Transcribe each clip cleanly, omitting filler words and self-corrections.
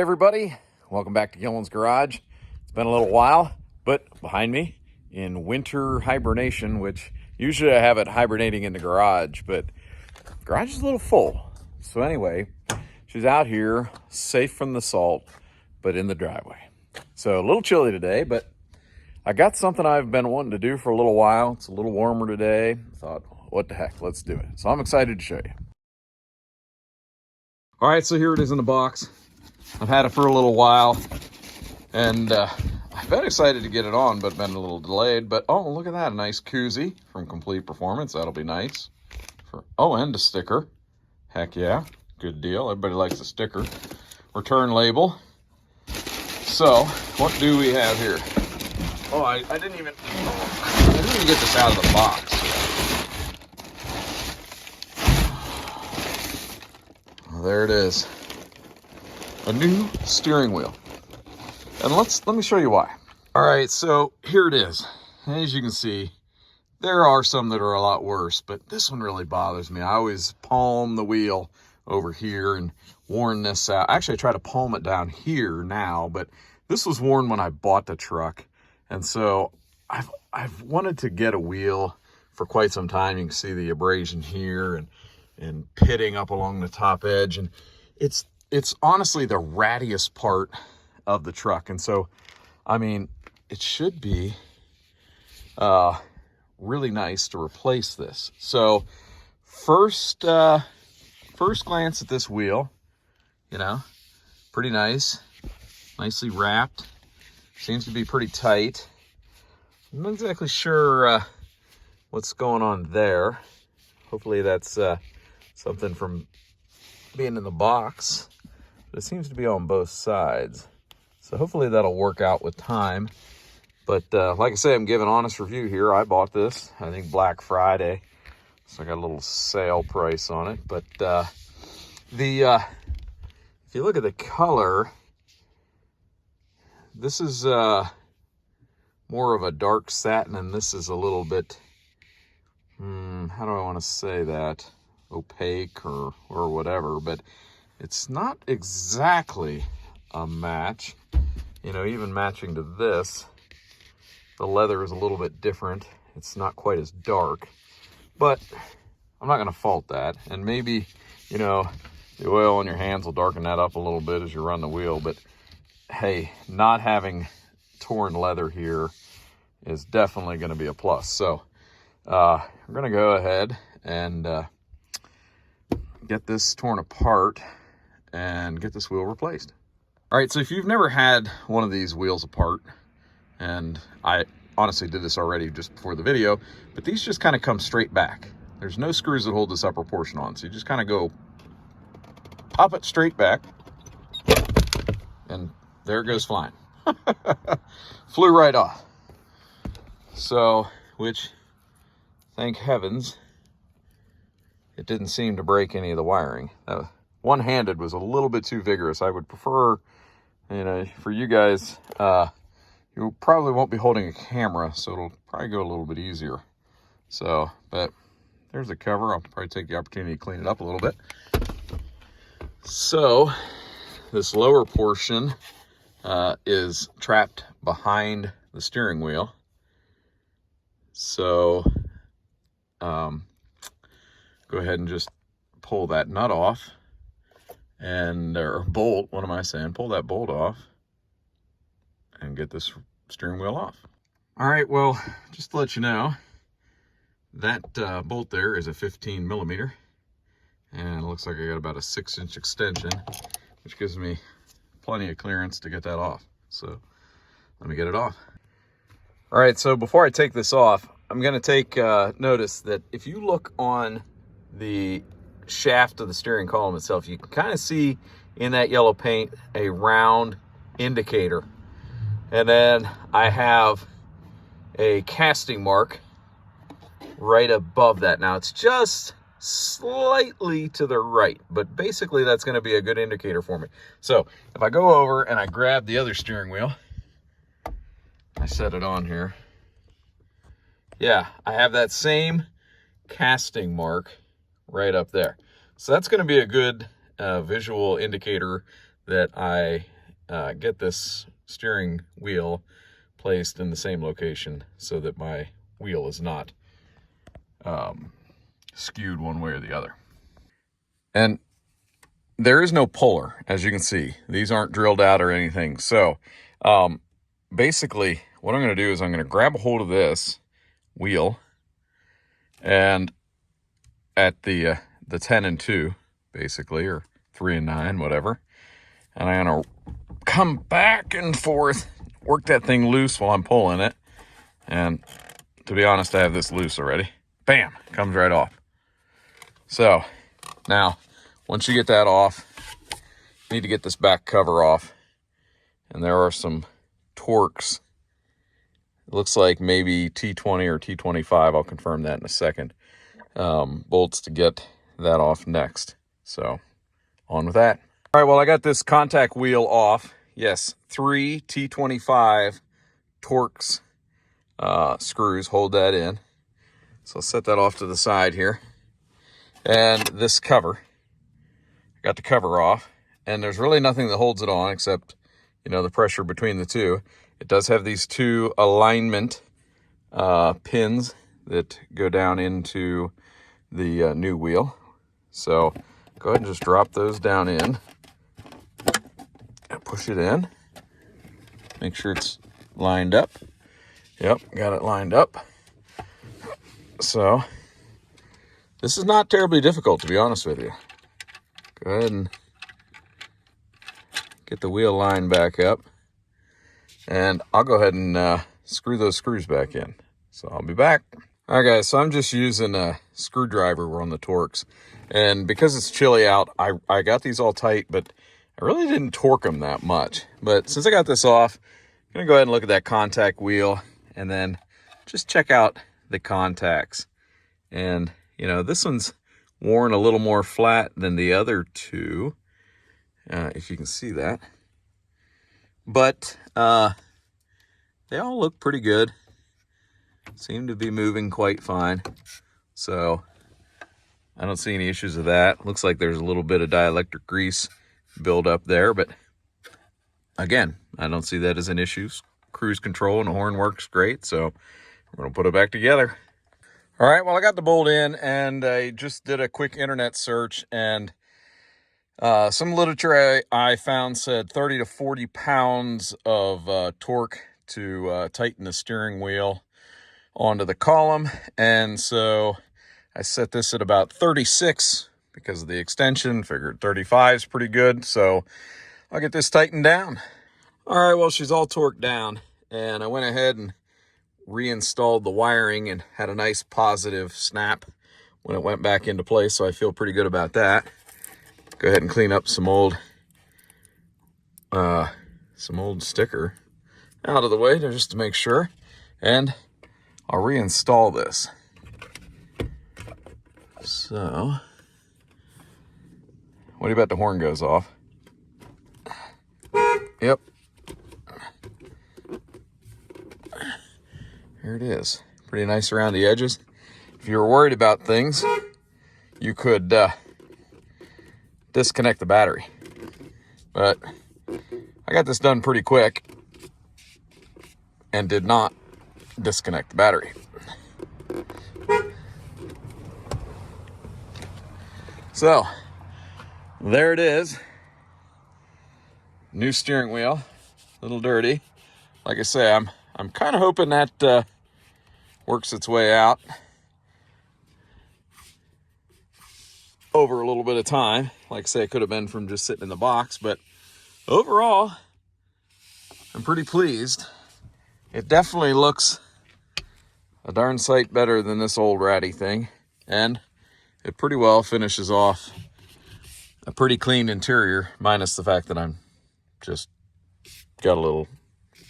Hey everybody, welcome back to Gillen's Garage. It's been a little while, but behind me in winter hibernation, which usually I have it hibernating in the garage, but the garage is a little full. So anyway, she's out here safe from the salt, but in the driveway. So a little chilly today, but I got something I've been wanting to do for a little while. It's a little warmer today. I thought, what the heck, let's do it. So I'm excited to show you. All right, so here it is in the box. I've had it for a little while, and I've been excited to get it on, but been a little delayed. But oh, look at that, a nice koozie from Complete Performance. That'll be nice. And a sticker. Heck yeah, good deal. Everybody likes a sticker. Return label. So, what do we have here? Oh, I didn't even get this out of the box. Well, there it is. A new steering wheel. And let me show you why. All right, so here it is. As you can see, there are some that are a lot worse, but this one really bothers me. I always palm the wheel over here and worn this out. Actually, I try to palm it down here now, but this was worn when I bought the truck. And so I've wanted to get a wheel for quite some time. You can see the abrasion here and pitting up along the top edge. And it's honestly the rattiest part of the truck. And so, I mean, it should be really nice to replace this. So first glance at this wheel, you know, pretty nice, nicely wrapped, seems to be pretty tight. I'm not exactly sure what's going on there. Hopefully that's something from being in the box. But it seems to be on both sides. So hopefully that'll work out with time. But like I say, I'm giving an honest review here. I bought this, I think Black Friday. So I got a little sale price on it. But if you look at the color, this is more of a dark satin, and this is a little bit, how do I want to say that? Opaque or whatever, but it's not exactly a match. You know, even matching to this, the leather is a little bit different. It's not quite as dark, but I'm not going to fault that. And maybe, you know, the oil on your hands will darken that up a little bit as you run the wheel. But hey, not having torn leather here is definitely going to be a plus. So we're going to go ahead and get this torn apart and get this wheel replaced. All right, so if you've never had one of these wheels apart, and I honestly did this already just before the video, but these just kind of come straight back. There's no screws that hold this upper portion on, so you just kind of go pop it straight back, and there it goes flying. Flew right off. So, which, thank heavens, it didn't seem to break any of the wiring. One-handed was a little bit too vigorous. I would prefer, you know, for you guys, you probably won't be holding a camera, so it'll probably go a little bit easier. So, but there's the cover. I'll probably take the opportunity to clean it up a little bit. So, this lower portion is trapped behind the steering wheel. So, go ahead and just pull that nut off. Or bolt, what am I saying? Pull that bolt off and get this steering wheel off. All right, well, just to let you know, that bolt there is a 15 millimeter, and it looks like I got about a 6-inch extension, which gives me plenty of clearance to get that off. So let me get it off. All right, so before I take this off, I'm gonna take notice that if you look on the shaft of the steering column itself, you can kind of see in that yellow paint a round indicator. And then I have a casting mark right above that. Now it's just slightly to the right, but basically that's going to be a good indicator for me. So if I go over and I grab the other steering wheel, I set it on here. Yeah, I have that same casting mark right up there. So that's going to be a good visual indicator that I get this steering wheel placed in the same location so that my wheel is not skewed one way or the other. And there is no puller, as you can see. These aren't drilled out or anything. So basically what I'm going to do is I'm going to grab a hold of this wheel and at the 10 and 2 basically, or 3 and 9, whatever, and I'm going to come back and forth, work that thing loose while I'm pulling it. And to be honest, I have this loose already. Bam, comes right off. So now once you get that off, you need to get this back cover off, and there are some Torx. It looks like maybe T20 or T25. I'll confirm that in a second. Bolts to get that off next. So on with that. All right, well, I got this contact wheel off. Yes, 3 T25 Torx screws hold that in. So I'll set that off to the side here. And this cover, I got the cover off, and there's really nothing that holds it on except, you know, the pressure between the two. It does have these 2 alignment pins that go down into the new wheel. So go ahead and just drop those down in and push it in. Make sure it's lined up. Yep, got it lined up. So this is not terribly difficult, to be honest with you. Go ahead and get the wheel line back up, and I'll go ahead and screw those screws back in. So I'll be back. All right, guys, so I'm just using a screwdriver on the Torx, and because it's chilly out, I got these all tight, but I really didn't torque them that much. But since I got this off, I'm gonna go ahead and look at that contact wheel and then just check out the contacts. And you know, this one's worn a little more flat than the other two, if you can see that. But they all look pretty good. Seem to be moving quite fine. So I don't see any issues with that. Looks like there's a little bit of dielectric grease build up there, but again, I don't see that as an issue. Cruise control and the horn works great, so we're gonna put it back together. All right, well, I got the bolt in, and I just did a quick internet search, and some literature I found said 30 to 40 pounds of torque to tighten the steering wheel onto the column. And so I set this at about 36 because of the extension. Figured 35 is pretty good, so I'll get this tightened down. All right, well, she's all torqued down, and I went ahead and reinstalled the wiring and had a nice positive snap when it went back into place, so I feel pretty good about that. Go ahead and clean up some old sticker out of the way there just to make sure, and I'll reinstall this. So what do you bet the horn goes off? Yep. Here it is. Pretty nice around the edges. If you were worried about things, you could disconnect the battery. But I got this done pretty quick and did not disconnect the battery. So there it is. New steering wheel. A little dirty. Like I say, I'm kind of hoping that works its way out over a little bit of time. Like I say, it could have been from just sitting in the box, but overall, I'm pretty pleased. It definitely looks a darn sight better than this old ratty thing, and it pretty well finishes off a pretty clean interior, minus the fact that I'm just got a little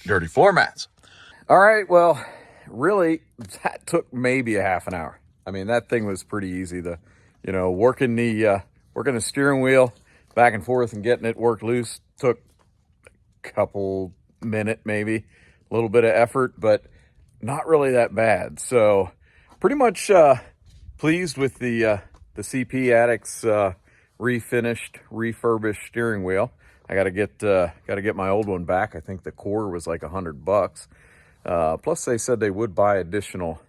dirty floor mats. All right, well, really, that took maybe a half an hour. I mean, that thing was pretty easy. Working the steering wheel back and forth and getting it worked loose took a couple minutes, maybe a little bit of effort, but not really that bad. So pretty much pleased with the CP Addicts refinished, refurbished steering wheel. I got to get my old one back. I think the core was like $100. Plus they said they would buy additional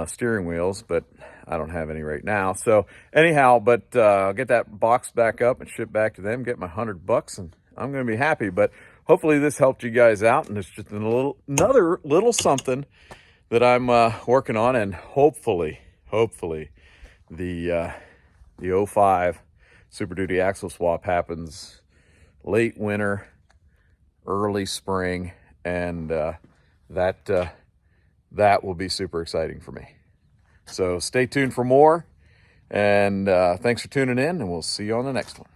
steering wheels, but I don't have any right now. So anyhow, but I'll get that box back up and ship back to them, get my $100, and I'm going to be happy. But hopefully this helped you guys out, and it's just another little something that I'm working on, and hopefully the 05 Super Duty axle swap happens late winter, early spring, and that will be super exciting for me. So stay tuned for more, and thanks for tuning in, and we'll see you on the next one.